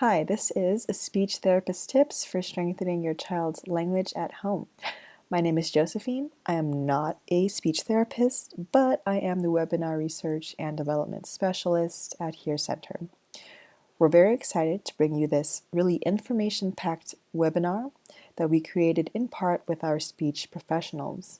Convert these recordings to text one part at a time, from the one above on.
Hi, this is Speech Therapist Tips for Strengthening Your Child's Language at Home. My name is Josephine. I am not a speech therapist, but I am the Webinar Research and Development Specialist at Here Center. We're very excited to bring you this really information-packed webinar that we created in part with our speech professionals.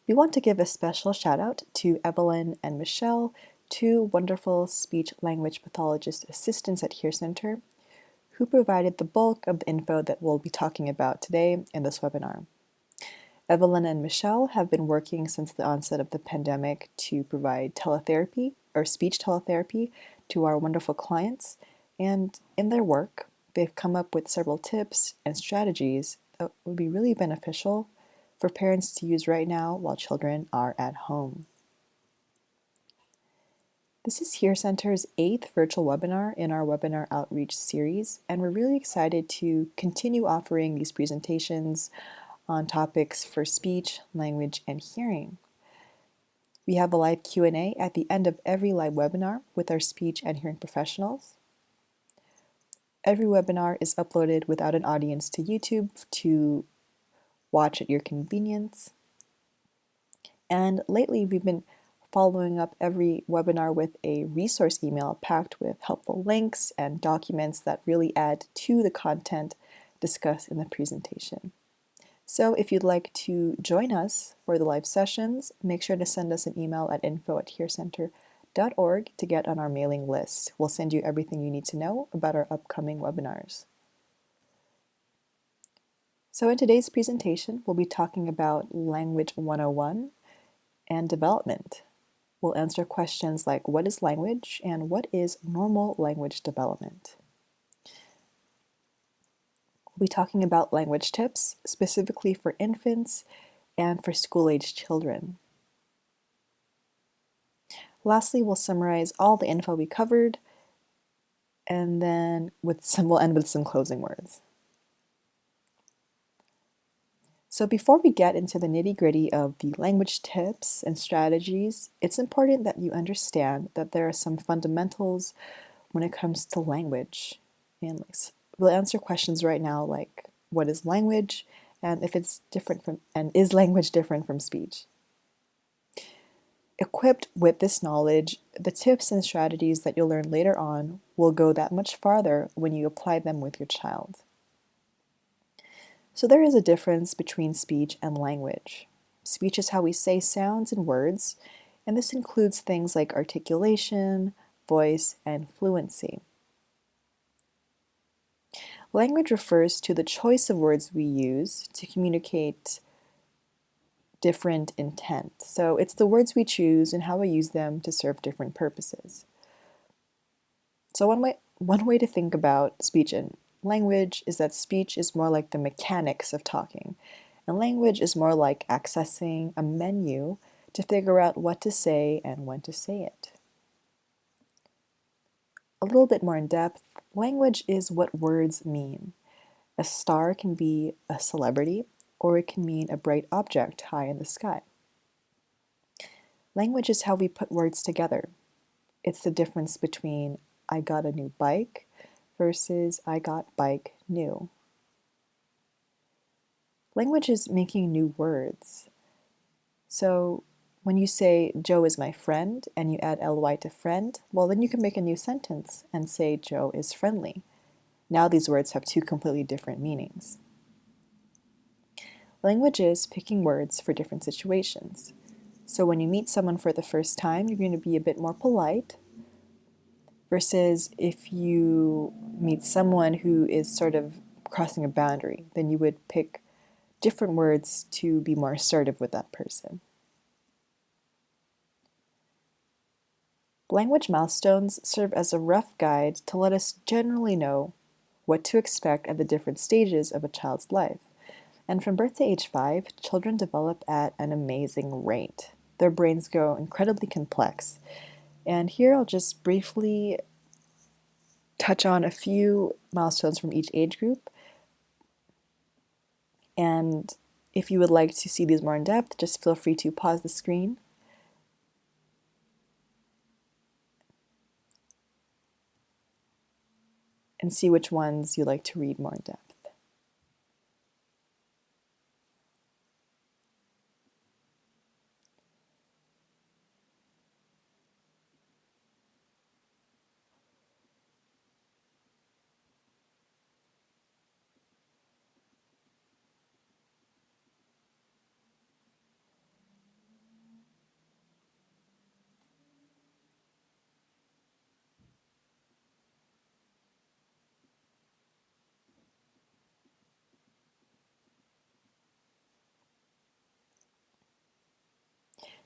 We want to give a special shout out to Evelyn and Michelle, two wonderful speech-language pathologist assistants at Here Center, who provided the bulk of the info that we'll be talking about today in this webinar. Evelyn and Michelle have been working since the onset of the pandemic to provide teletherapy or speech teletherapy to our wonderful clients, and in their work, they've come up with several tips and strategies that would be really beneficial for parents to use right now while children are at home. This is Here Center's 8th virtual webinar in our webinar outreach series, and we're really excited to continue offering these presentations on topics for speech, language, and hearing. We have a live Q&A at the end of every live webinar with our speech and hearing professionals. Every webinar is uploaded without an audience to YouTube to watch at your convenience. And lately we've been following up every webinar with a resource email packed with helpful links and documents that really add to the content discussed in the presentation. So if you'd like to join us for the live sessions, make sure to send us an email at info@herecenter.org to get on our mailing list. We'll send you everything you need to know about our upcoming webinars. So in today's presentation, we'll be talking about Language 101 and development. We'll answer questions like what is language and what is normal language development. We'll be talking about language tips, specifically for infants and for school-age children. Lastly, we'll summarize all the info we covered, and then we'll end with some closing words. So before we get into the nitty-gritty of the language tips and strategies, it's important that you understand that there are some fundamentals when it comes to language. And we'll answer questions right now like what is language and if it's different from, and is language different from speech? Equipped with this knowledge, the tips and strategies that you'll learn later on will go that much farther when you apply them with your child. So there is a difference between speech and language. Speech is how we say sounds and words, and this includes things like articulation, voice, and fluency. Language refers to the choice of words we use to communicate different intent. So it's the words we choose and how we use them to serve different purposes. So one way to think about speech and language is that speech is more like the mechanics of talking, and language is more like accessing a menu to figure out what to say and when to say it. A little bit more in depth, language is what words mean. A star can be a celebrity, or it can mean a bright object high in the sky. Language is how we put words together. It's the difference between I got a new bike versus I got bike new. Language is making new words. So when you say Joe is my friend and you add ly to friend, well then you can make a new sentence and say Joe is friendly. Now these words have two completely different meanings. Language is picking words for different situations. So when you meet someone for the first time, you're going to be a bit more polite, versus if you meet someone who is sort of crossing a boundary, then you would pick different words to be more assertive with that person. Language milestones serve as a rough guide to let us generally know what to expect at the different stages of a child's life. And from birth to age 5, children develop at an amazing rate. Their brains grow incredibly complex. And here I'll just briefly touch on a few milestones from each age group. And if you would like to see these more in depth, just feel free to pause the screen. and see which ones you like to read more in depth.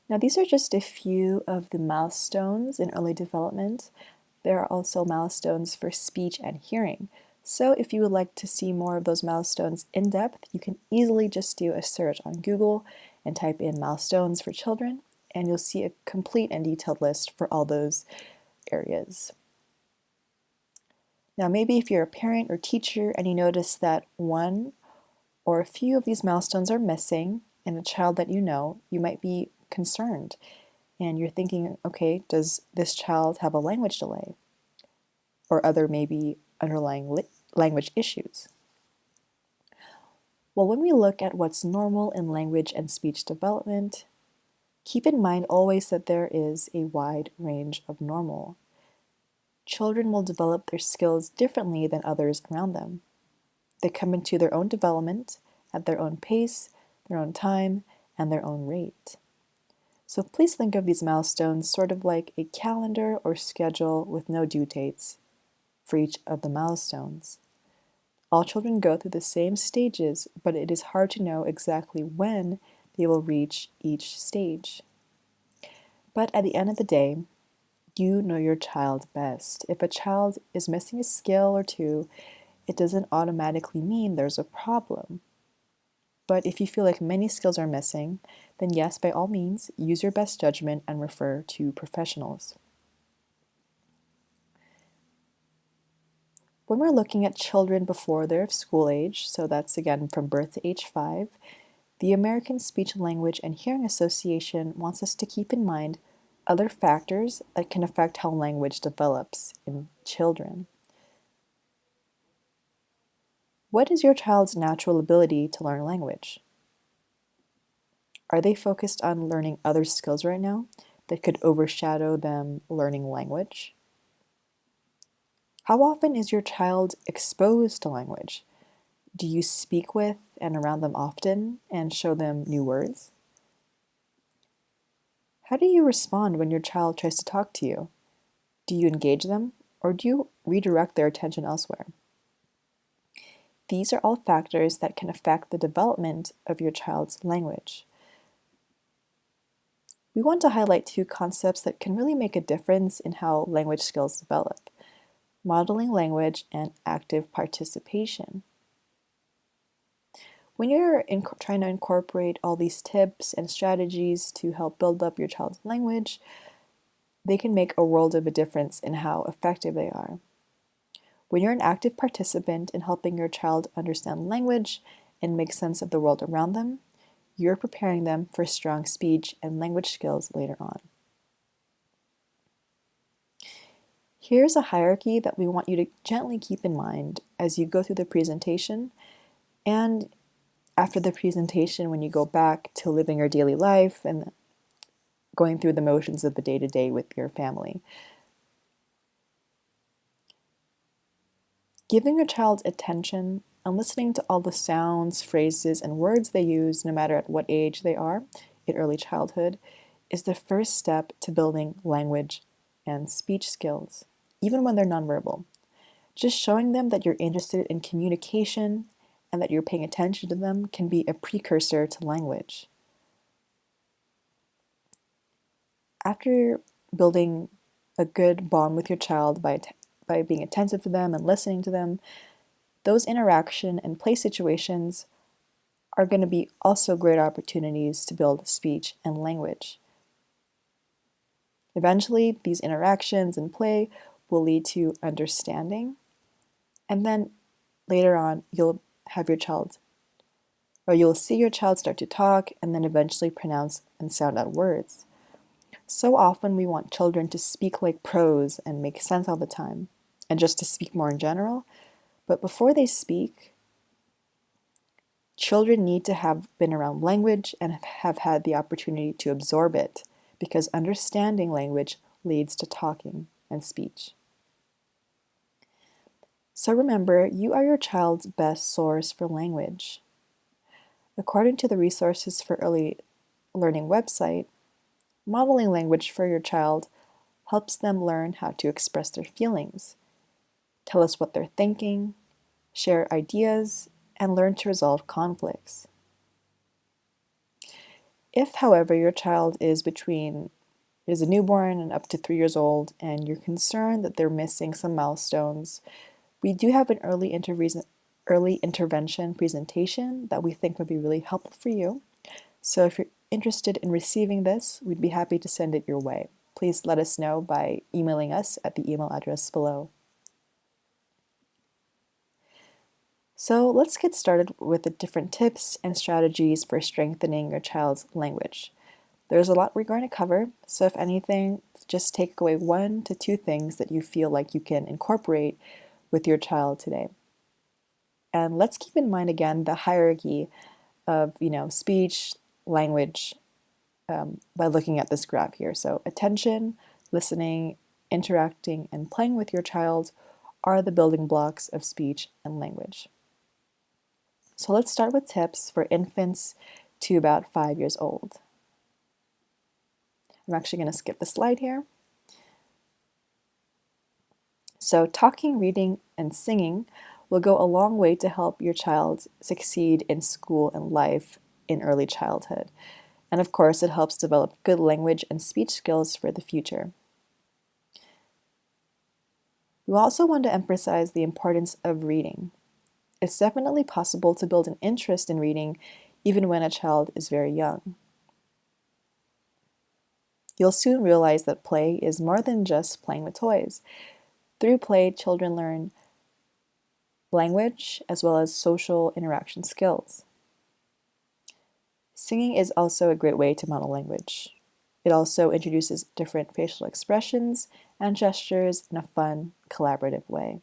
Now, these are just a few of the milestones in early development. There are also milestones for speech and hearing. So if you would like to see more of those milestones in depth, you can easily just do a search on Google and type in milestones for children, and you'll see a complete and detailed list for all those areas. Now, maybe if you're a parent or teacher and you notice that one or a few of these milestones are missing in a child that you might be concerned. And you're thinking, okay, does this child have a language delay or other maybe underlying language issues? Well, when we look at what's normal in language and speech development, keep in mind always that there is a wide range of normal. Children will develop their skills differently than others around them. They come into their own development at their own pace, their own time, and their own rate. So please think of these milestones sort of like a calendar or schedule with no due dates for each of the milestones. All children go through the same stages, but it is hard to know exactly when they will reach each stage. But at the end of the day, you know your child best. If a child is missing a skill or two, it doesn't automatically mean there's a problem. But if you feel like many skills are missing, then yes, by all means, use your best judgment and refer to professionals. When we're looking at children before they're of school age, so that's again from birth to age 5, the American Speech, Language, and Hearing Association wants us to keep in mind other factors that can affect how language develops in children. What is your child's natural ability to learn language? Are they focused on learning other skills right now that could overshadow them learning language? How often is your child exposed to language? Do you speak with and around them often and show them new words? How do you respond when your child tries to talk to you? Do you engage them or do you redirect their attention elsewhere? These are all factors that can affect the development of your child's language. We want to highlight two concepts that can really make a difference in how language skills develop: modeling language and active participation. When you're trying to incorporate all these tips and strategies to help build up your child's language, they can make a world of a difference in how effective they are. When you're an active participant in helping your child understand language and make sense of the world around them, you're preparing them for strong speech and language skills later on. Here's a hierarchy that we want you to gently keep in mind as you go through the presentation and after the presentation when you go back to living your daily life and going through the motions of the day-to-day with your family. Giving your child attention and listening to all the sounds, phrases, and words they use, no matter at what age they are in early childhood, is the first step to building language and speech skills, even when they're nonverbal. Just showing them that you're interested in communication and that you're paying attention to them can be a precursor to language. After building a good bond with your child by being attentive to them and listening to them, those interaction and play situations are going to be also great opportunities to build speech and language. Eventually, these interactions and play will lead to understanding, and then later on, you'll see your child start to talk and then eventually pronounce and sound out words. So often we want children to speak like pros and make sense all the time. and just to speak more in general. But before they speak, children need to have been around language and have had the opportunity to absorb it, because understanding language leads to talking and speech. So remember, you are your child's best source for language. According to the Resources for Early Learning website, modeling language for your child helps them learn how to express their feelings, tell us what they're thinking, share ideas, and learn to resolve conflicts. If, however, your child is a newborn and up to 3 years old, and you're concerned that they're missing some milestones, we do have an early intervention presentation that we think would be really helpful for you. So if you're interested in receiving this, we'd be happy to send it your way. Please let us know by emailing us at the email address below. So let's get started with the different tips and strategies for strengthening your child's language. There's a lot we're going to cover, so if anything, just take away 1 to 2 things that you feel like you can incorporate with your child today. And let's keep in mind again the hierarchy of speech, language, by looking at this graph here. So attention, listening, interacting, and playing with your child are the building blocks of speech and language. So let's start with tips for infants to about 5 years old. I'm actually going to skip the slide here. So talking, reading, and singing will go a long way to help your child succeed in school and life in early childhood. And of course, it helps develop good language and speech skills for the future. We also want to emphasize the importance of reading. It's definitely possible to build an interest in reading even when a child is very young. You'll soon realize that play is more than just playing with toys. Through play, children learn language as well as social interaction skills. Singing is also a great way to model language. It also introduces different facial expressions and gestures in a fun, collaborative way.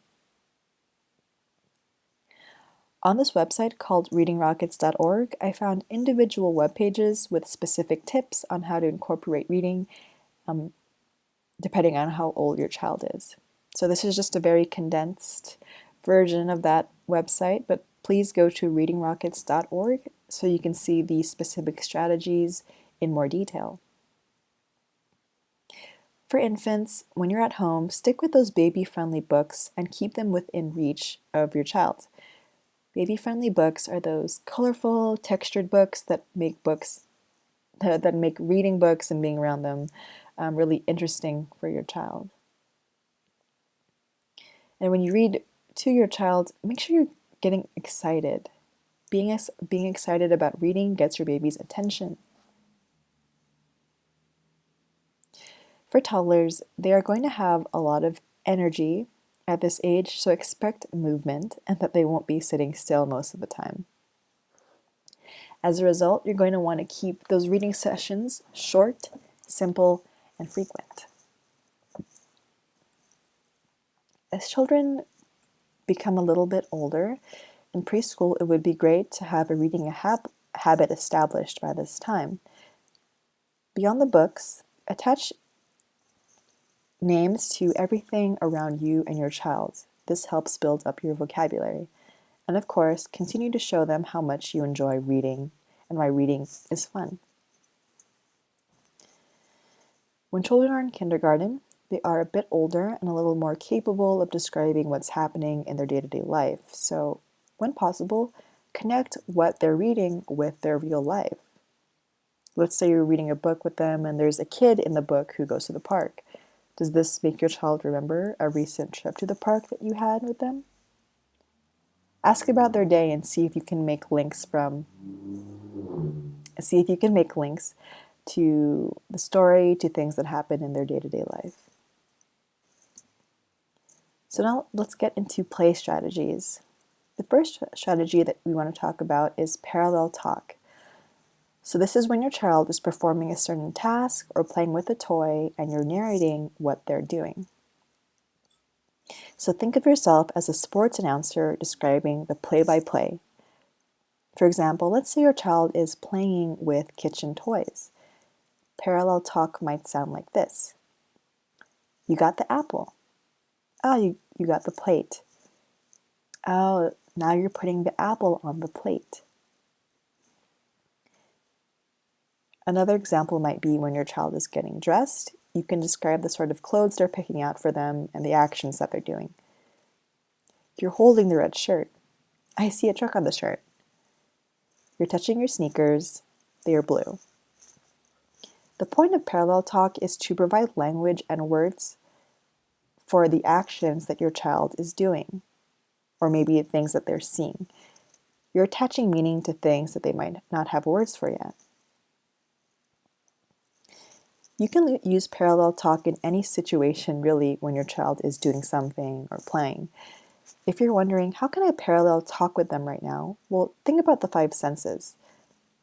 On this website called readingrockets.org, I found individual web pages with specific tips on how to incorporate reading depending on how old your child is. So this is just a very condensed version of that website, but please go to readingrockets.org so you can see the specific strategies in more detail. For infants, when you're at home, stick with those baby-friendly books and keep them within reach of your child. Baby-friendly books are those colorful, textured books that make reading books and being around them really interesting for your child. And when you read to your child, make sure you're getting excited. Being excited about reading gets your baby's attention. For toddlers, they are going to have a lot of energy at this age, so expect movement and that they won't be sitting still most of the time. As a result, you're going to want to keep those reading sessions short, simple, and frequent. As children become a little bit older, in preschool, it would be great to have a reading habit established by this time. Beyond the books, attach names to everything around you and your child. This helps build up your vocabulary. And of course, continue to show them how much you enjoy reading and why reading is fun. When children are in kindergarten, they are a bit older and a little more capable of describing what's happening in their day-to-day life. So, when possible, connect what they're reading with their real life. Let's say you're reading a book with them and there's a kid in the book who goes to the park. Does this make your child remember a recent trip to the park that you had with them? Ask about their day and see if you can make links to the story, to things that happen in their day-to-day life. So now let's get into play strategies. The first strategy that we want to talk about is parallel talk. So this is when your child is performing a certain task or playing with a toy and you're narrating what they're doing. So think of yourself as a sports announcer describing the play-by-play. For example, let's say your child is playing with kitchen toys. Parallel talk might sound like this. You got the apple. Oh, you got the plate. Oh, now you're putting the apple on the plate. Another example might be when your child is getting dressed. You can describe the sort of clothes they're picking out for them and the actions that they're doing. You're holding the red shirt. I see a truck on the shirt. You're touching your sneakers. They are blue. The point of parallel talk is to provide language and words for the actions that your child is doing, or maybe things that they're seeing. You're attaching meaning to things that they might not have words for yet. You can use parallel talk in any situation really when your child is doing something or playing. If you're wondering, how can I parallel talk with them right now? Well, think about the 5 senses.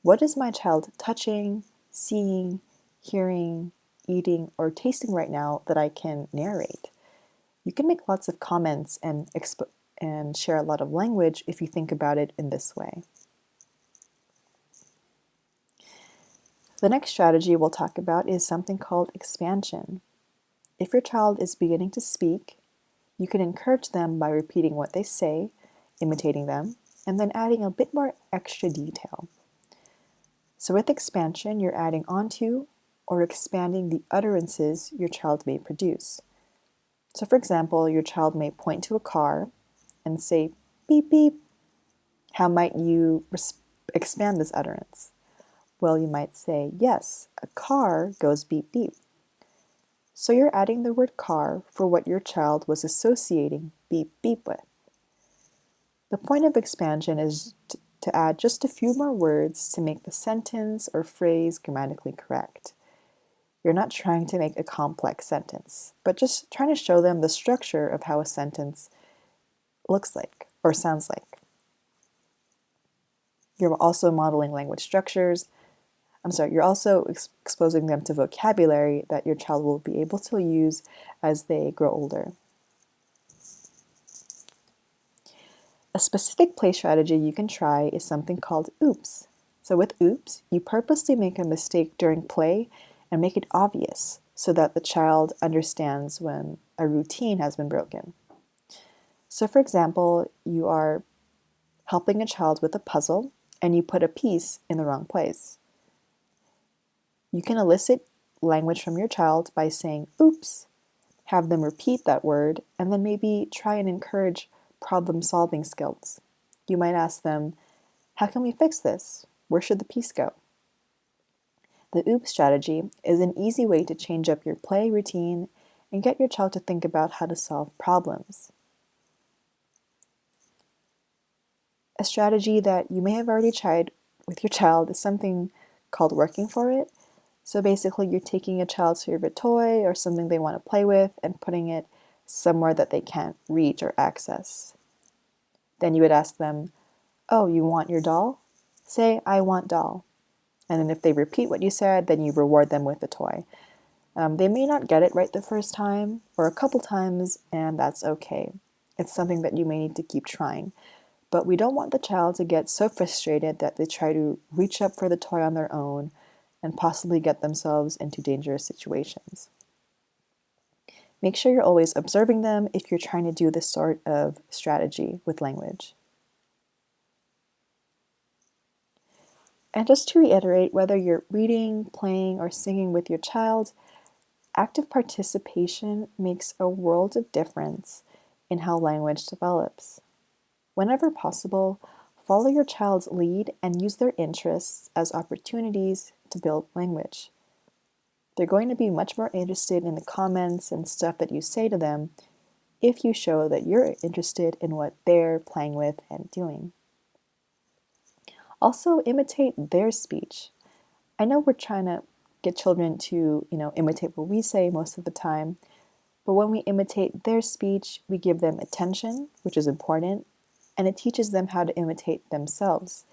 What is my child touching, seeing, hearing, eating, or tasting right now that I can narrate? You can make lots of comments and share a lot of language if you think about it in this way. The next strategy we'll talk about is something called expansion. If your child is beginning to speak, you can encourage them by repeating what they say, imitating them, and then adding a bit more extra detail. So with expansion, you're adding onto or expanding the utterances your child may produce. So for example, your child may point to a car and say, beep, beep. How might you expand this utterance? Well, you might say, yes, a car goes beep, beep. So you're adding the word car for what your child was associating beep, beep with. The point of expansion is to add just a few more words to make the sentence or phrase grammatically correct. You're not trying to make a complex sentence, but just trying to show them the structure of how a sentence looks like or sounds like. You're also modeling language structures. You're also exposing them to vocabulary that your child will be able to use as they grow older. A specific play strategy you can try is something called oops. So with oops, you purposely make a mistake during play and make it obvious so that the child understands when a routine has been broken. So for example, you are helping a child with a puzzle and you put a piece in the wrong place. You can elicit language from your child by saying oops, have them repeat that word, and then maybe try and encourage problem-solving skills. You might ask them, how can we fix this? Where should the piece go? The oops strategy is an easy way to change up your play routine and get your child to think about how to solve problems. A strategy that you may have already tried with your child is something called working for it. So basically you're taking a child's favorite toy or something they want to play with and putting it somewhere that they can't reach or access. Then you would ask them, oh, you want your doll? Say, I want doll. And then if they repeat what you said, then you reward them with the toy. They may not get it right the first time or a couple times, and that's okay. It's something that you may need to keep trying. But we don't want the child to get so frustrated that they try to reach up for the toy on their own and possibly get themselves into dangerous situations. Make sure you're always observing them if you're trying to do this sort of strategy with language. And just to reiterate, whether you're reading, playing, or singing with your child, active participation makes a world of difference in how language develops. Whenever possible, follow your child's lead and use their interests as opportunities to build language. They're going to be much more interested in the comments and stuff that you say to them if you show that you're interested in what they're playing with and doing. Also, imitate their speech. I know we're trying to get children to, imitate what we say most of the time, but when we imitate their speech, we give them attention, which is important, and it teaches them how to imitate themselves.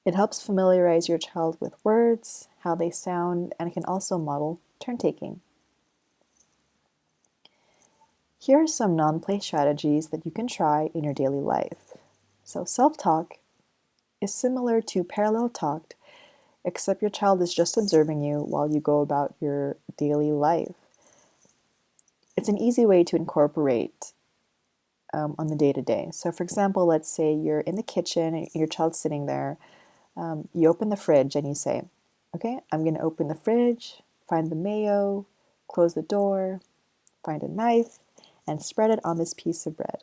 It helps familiarize your child with words, how they sound, and it can also model turn-taking. Here are some non-play strategies that you can try in your daily life. So self-talk is similar to parallel talk, except your child is just observing you while you go about your daily life. It's an easy way to incorporate on the day-to-day. So for example, let's say you're in the kitchen and your child's sitting there. You open the fridge and you say, okay, I'm going to open the fridge, find the mayo, close the door, find a knife, and spread it on this piece of bread.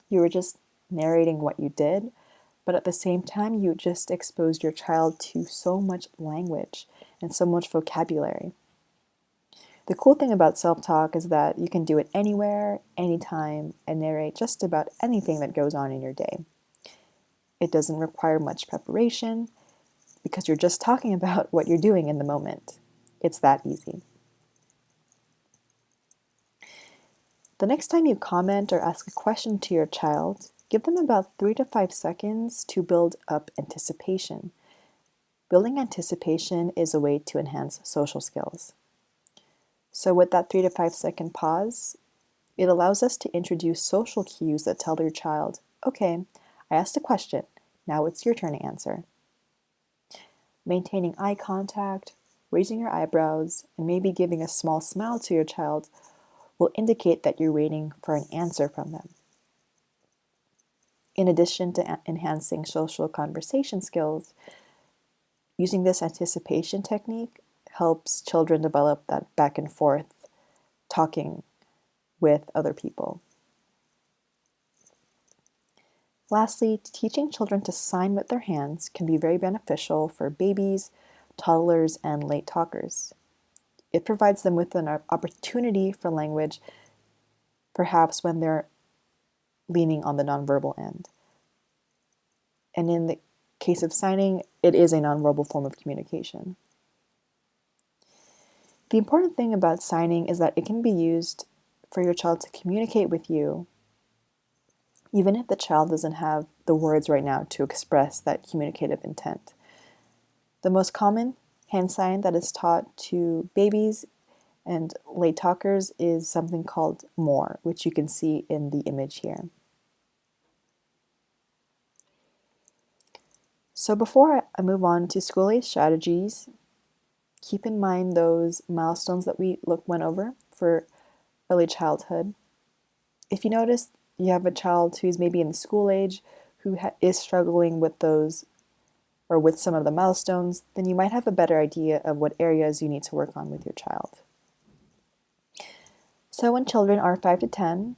You were just narrating what you did, but at the same time, you just exposed your child to so much language and so much vocabulary. The cool thing about self-talk is that you can do it anywhere, anytime, and narrate just about anything that goes on in your day. It doesn't require much preparation because you're just talking about what you're doing in the moment. It's that easy. The next time you comment or ask a question to your child, give them about 3 to 5 seconds to build up anticipation. Building anticipation is a way to enhance social skills. So with that 3 to 5 second pause, it allows us to introduce social cues that tell your child, okay, I asked a question, now it's your turn to answer. Maintaining eye contact, raising your eyebrows, and maybe giving a small smile to your child will indicate that you're waiting for an answer from them. In addition to enhancing social conversation skills, using this anticipation technique helps children develop that back and forth talking with other people. Lastly, teaching children to sign with their hands can be very beneficial for babies, toddlers, and late talkers. It provides them with an opportunity for language, perhaps when they're leaning on the nonverbal end. And in the case of signing, it is a nonverbal form of communication. The important thing about signing is that it can be used for your child to communicate with you, even if the child doesn't have the words right now to express that communicative intent. The most common hand sign that is taught to babies and late talkers is something called more, which you can see in the image here. So before I move on to school-age strategies, keep in mind those milestones that we went over for early childhood. If you notice you have a child who's maybe in the school age who is struggling with those or with some of the milestones, then you might have a better idea of what areas you need to work on with your child. So when children are 5 to 10,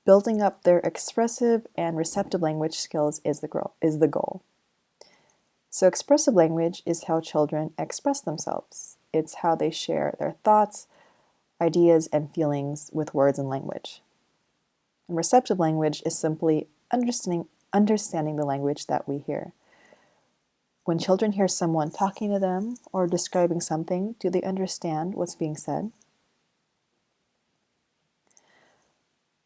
building up their expressive and receptive language skills is the goal. So expressive language is how children express themselves. It's how they share their thoughts, ideas, and feelings with words and language. And receptive language is simply understanding the language that we hear. When children hear someone talking to them or describing something, do they understand what's being said?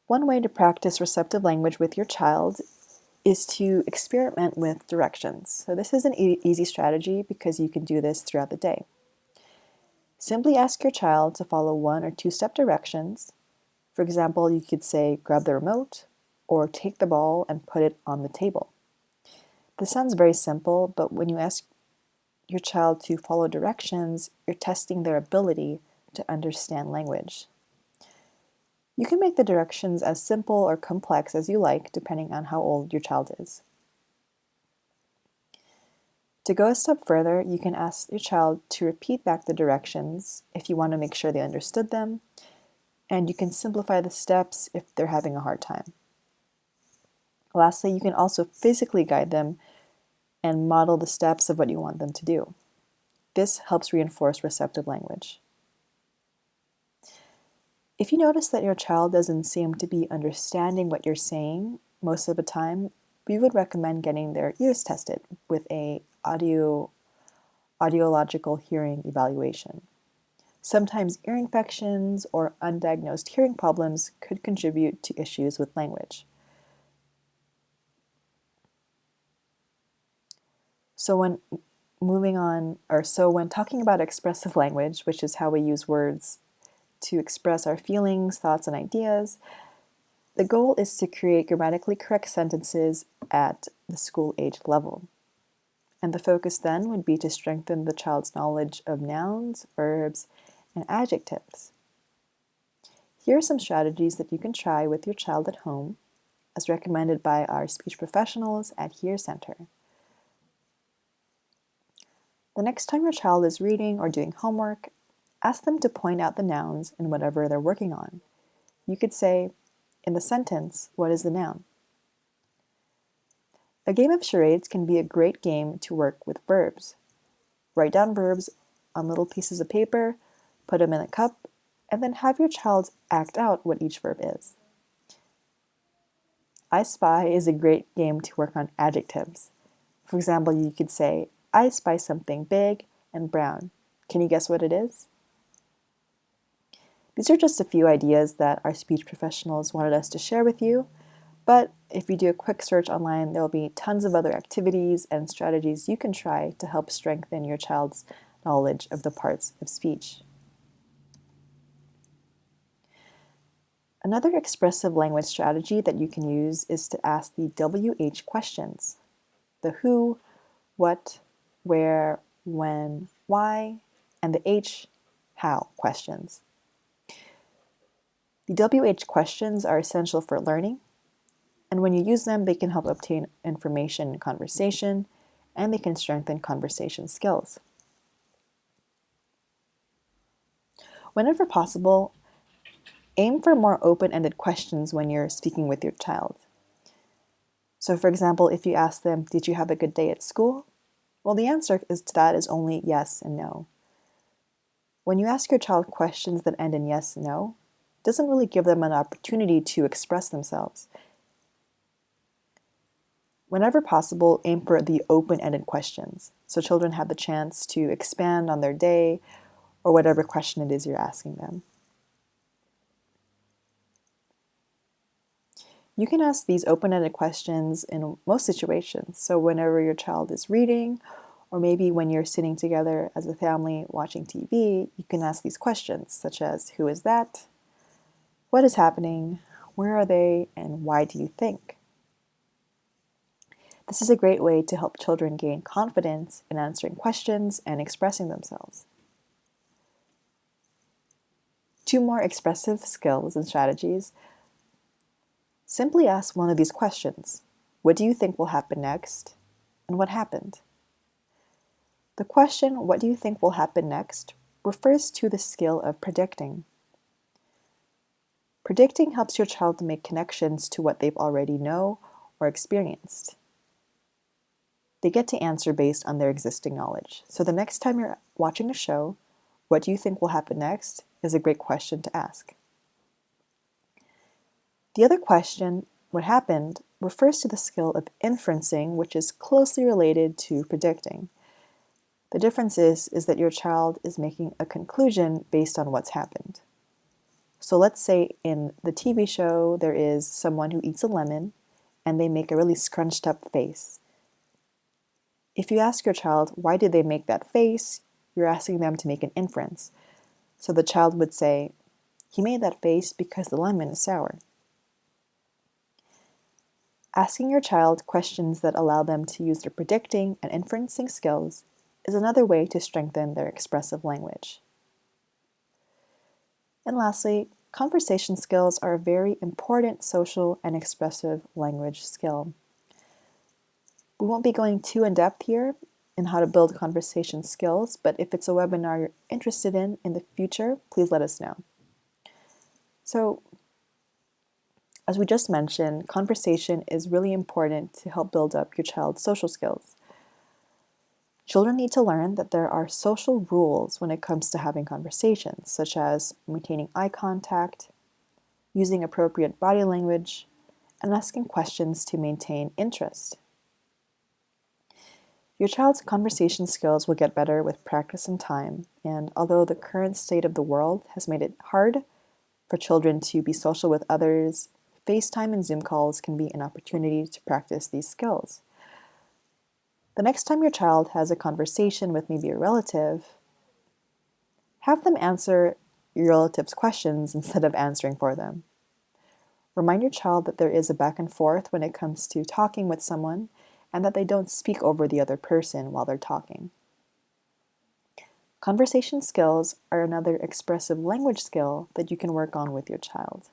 One way to practice receptive language with your child is to experiment with directions. So this is an easy strategy because you can do this throughout the day. Simply ask your child to follow 1 or 2-step directions. For example, you could say, grab the remote, or take the ball and put it on the table. This sounds very simple, but when you ask your child to follow directions, you're testing their ability to understand language. You can make the directions as simple or complex as you like, depending on how old your child is. To go a step further, you can ask your child to repeat back the directions if you want to make sure they understood them, and you can simplify the steps if they're having a hard time. Lastly, you can also physically guide them and model the steps of what you want them to do. This helps reinforce receptive language. If you notice that your child doesn't seem to be understanding what you're saying most of the time, we would recommend getting their ears tested with a audiological hearing evaluation. Sometimes ear infections or undiagnosed hearing problems could contribute to issues with language. So when talking about expressive language, which is how we use words to express our feelings, thoughts, and ideas. The goal is to create grammatically correct sentences at the school age level. And the focus then would be to strengthen the child's knowledge of nouns, verbs, and adjectives. Here are some strategies that you can try with your child at home, as recommended by our speech professionals at Here Center. The next time your child is reading or doing homework, ask them to point out the nouns in whatever they're working on. You could say, in the sentence, what is the noun? A game of charades can be a great game to work with verbs. Write down verbs on little pieces of paper, put them in a cup, and then have your child act out what each verb is. I Spy is a great game to work on adjectives. For example, you could say, I spy something big and brown. Can you guess what it is? These are just a few ideas that our speech professionals wanted us to share with you, but if you do a quick search online, there will be tons of other activities and strategies you can try to help strengthen your child's knowledge of the parts of speech. Another expressive language strategy that you can use is to ask the WH questions. The who, what, where, when, why, and the H, how questions. The WH questions are essential for learning, and when you use them, they can help obtain information in conversation, and they can strengthen conversation skills. Whenever possible, aim for more open-ended questions when you're speaking with your child. So for example, if you ask them, did you have a good day at school? Well, the answer to that is only yes and no. When you ask your child questions that end in yes and no, it doesn't really give them an opportunity to express themselves. Whenever possible, aim for the open-ended questions, so children have the chance to expand on their day or whatever question it is you're asking them. You can ask these open-ended questions in most situations, so whenever your child is reading, or maybe when you're sitting together as a family watching TV, you can ask these questions, such as, who is that? What is happening? Where are they? And why do you think? This is a great way to help children gain confidence in answering questions and expressing themselves. 2 more expressive skills and strategies. Simply ask one of these questions. What do you think will happen next? And what happened? The question, what do you think will happen next, refers to the skill of predicting. Predicting helps your child to make connections to what they've already know or experienced. They get to answer based on their existing knowledge. So the next time you're watching a show, what do you think will happen next is a great question to ask. The other question, what happened, refers to the skill of inferencing, which is closely related to predicting. The difference is that your child is making a conclusion based on what's happened. So let's say in the TV show, there is someone who eats a lemon and they make a really scrunched up face. If you ask your child, why did they make that face? You're asking them to make an inference. So the child would say, he made that face because the lemon is sour. Asking your child questions that allow them to use their predicting and inferencing skills is another way to strengthen their expressive language. And lastly, conversation skills are a very important social and expressive language skill. We won't be going too in-depth here in how to build conversation skills, but if it's a webinar you're interested in the future, please let us know. So, as we just mentioned, conversation is really important to help build up your child's social skills. Children need to learn that there are social rules when it comes to having conversations, such as maintaining eye contact, using appropriate body language, and asking questions to maintain interest. Your child's conversation skills will get better with practice and time, and although the current state of the world has made it hard for children to be social with others, FaceTime and Zoom calls can be an opportunity to practice these skills. The next time your child has a conversation with maybe a relative, have them answer your relatives' questions instead of answering for them. Remind your child that there is a back and forth when it comes to talking with someone and that they don't speak over the other person while they're talking. Conversation skills are another expressive language skill that you can work on with your child.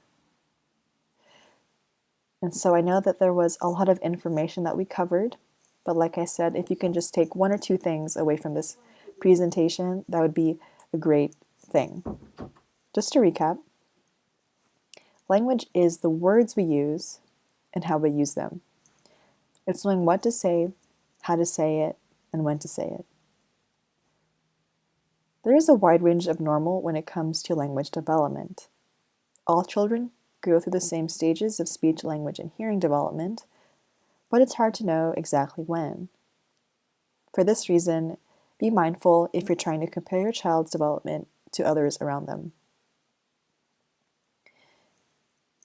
And so I know that there was a lot of information that we covered, but like I said, if you can just take one or two things away from this presentation, that would be a great thing. Just to recap, language is the words we use and how we use them. It's knowing what to say, how to say it, and when to say it. There is a wide range of normal when it comes to language development. All children go through the same stages of speech, language, and hearing development, but it's hard to know exactly when. For this reason, be mindful if you're trying to compare your child's development to others around them.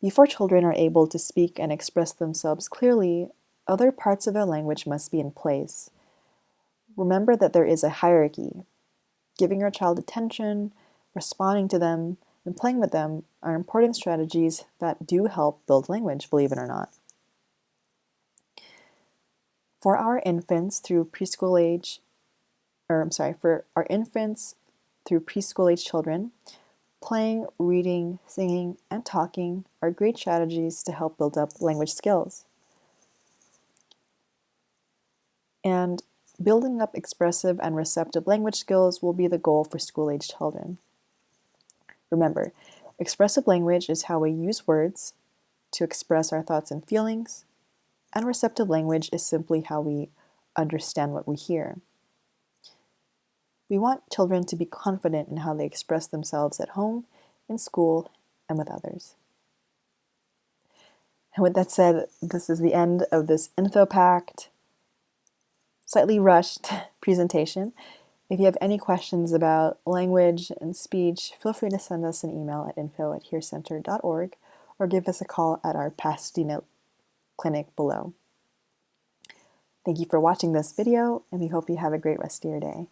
Before children are able to speak and express themselves clearly, other parts of their language must be in place. Remember that there is a hierarchy. Giving your child attention, responding to them, and playing with them are important strategies that do help build language, believe it or not. For our infants through preschool age, for our infants through preschool age children, playing, reading, singing, and talking are great strategies to help build up language skills. And building up expressive and receptive language skills will be the goal for school-age children. Remember, expressive language is how we use words to express our thoughts and feelings, and receptive language is simply how we understand what we hear. We want children to be confident in how they express themselves at home, in school, and with others. And with that said, this is the end of this info-packed, slightly rushed presentation. If you have any questions about language and speech, feel free to send us an email at info@hearcenter.org or give us a call at our Pasadena clinic below. Thank you for watching this video, and we hope you have a great rest of your day.